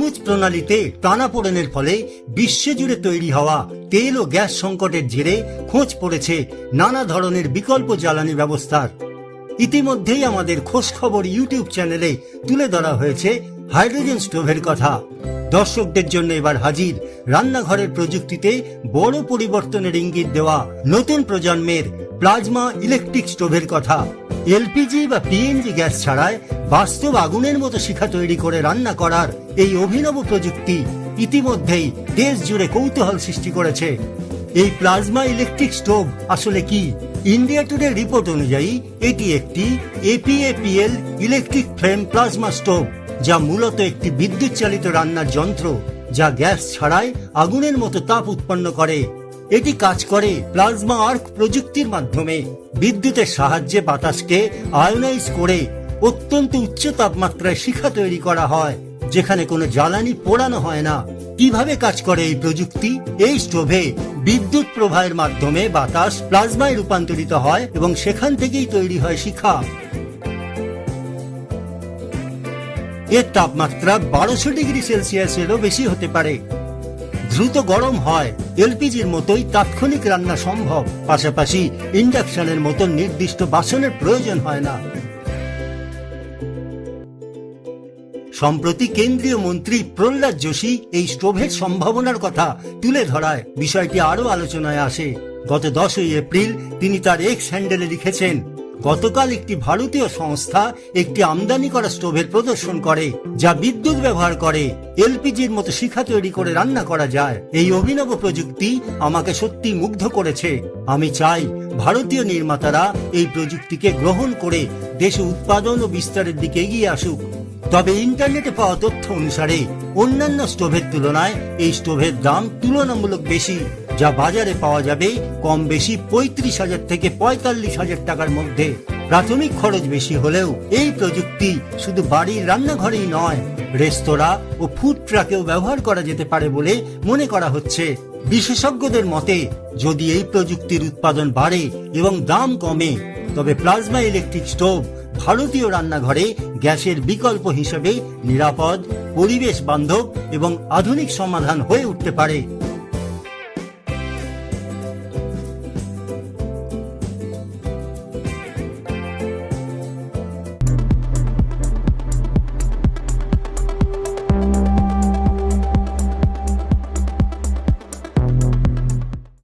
সবুজ প্রণালীতে টানাপোড়েনের ফলে বিশ্বজুড়ে তৈরি হওয়া তেল ও গ্যাস সংকটের জেরে খোঁজ পড়েছে নানা ধরনের বিকল্প জ্বালানি ব্যবস্থার। ইতিমধ্যেই আমাদের খোঁজখবর ইউটিউব চ্যানেলে তুলে ধরা হয়েছে হাইড্রোজেন স্টোভের কথা। দর্শকদের জন্য এবার হাজির রান্নাঘরের প্রযুক্তিতে বড় পরিবর্তনের ইঙ্গিত দেওয়া নতুন প্রজন্মের প্লাজমা ইলেকট্রিক স্টোভের কথা। এলপিজি বা পিএনজি গ্যাস ছাড়ায় বাস্তব আগুনের মতো শিখা তৈরি করে রান্না করার এই অভিনব প্রযুক্তি ইতিমধ্যেই দেশ জুড়ে কৌতূহল সৃষ্টি করেছে। এই প্লাজমা ইলেকট্রিক স্টোভ আসলে কি? ইন্ডিয়া টুডে রিপোর্ট অনুযায়ী এটি একটি এপিএপিএল ইলেকট্রিক ফ্লেম প্লাজমা স্টোভ, যা মূলত একটি বিদ্যুৎ চালিত রান্নার যন্ত্র যা গ্যাস ছাড়াই আগুনের মতো তাপ উৎপন্ন করে। এটি কাজ করে প্লাজমা আর্ক প্রযুক্তির মাধ্যমে। বিদ্যুতের সাহায্যে বাতাসকে আয়োনাইজ করে অত্যন্ত উচ্চ তাপমাত্রায় শিখা তৈরি করা হয়, যেখানে কোনো জ্বালানি পোড়ানো হয় না। কিভাবে কাজ করে এই প্রযুক্তি? এই স্টোভে বিদ্যুৎ প্রবাহের মাধ্যমে বাতাস প্লাজমায় রূপান্তরিত হয় এবং সেখান থেকেই তৈরি হয় শিখা। এর তাপমাত্রা 1200 ডিগ্রি সেলসিয়াসেরও বেশি হতে পারে। দ্রুত গরম হয়, এলপিজির মতোই তাৎক্ষণিক রান্না সম্ভব। পাশাপাশি ইন্ডাকশনের মতো নির্দিষ্ট বাসনের প্রয়োজন হয় না। সম্প্রতি কেন্দ্রীয় মন্ত্রী প্রহ্লাদ যোশী এই স্টোভের সম্ভাবনার কথা তুলে ধরায় বিষয়টি আরো আলোচনায় আসে। গত 10 এপ্রিল তিনি তার এক্স হ্যান্ডেলে লিখেছেন, গতকাল একটি ভারতীয় সংস্থা একটি আমদানি করা স্টোভের প্রদর্শন করে যা বিদ্যুৎ ব্যবহার করে এলপিজির মতো শিখা তৈরি করে রান্না করা যায়। এই অভিনব প্রযুক্তি আমাকে সত্যি মুগ্ধ করেছে। আমি চাই ভারতীয় নির্মাতারা এই প্রযুক্তিকে গ্রহণ করে দেশে উৎপাদন ও বিস্তারের দিকে এগিয়ে আসুক। তবে ইন্টারনেটে পাওয়া তথ্য অনুসারে অন্যান্য স্টোভের তুলনায় এই স্টোভের দাম তুলনামূলক বেশি, যা বাজারে পাওয়া যাবে কম বেশি 35,000 থেকে 45,000 টাকার মধ্যে। প্রাথমিক খরচ বেশি হলেও এই প্রযুক্তি শুধু বাড়ির রান্নাঘরেই নয়, রেস্তোরাঁ ও ফুড ট্রাকেও ব্যবহার করা যেতে পারে বলে মনে করা হচ্ছে। বিশেষজ্ঞদের মতে যদি এই প্রযুক্তির উৎপাদন বাড়ে এবং দাম কমে, তবে প্লাজমা ইলেকট্রিক স্টোভ ভারতীয় রান্নাঘরে গ্যাসের বিকল্প হিসেবে নিরাপদ, পরিবেশ বান্ধব এবং আধুনিক সমাধান হয়ে উঠতে পারে।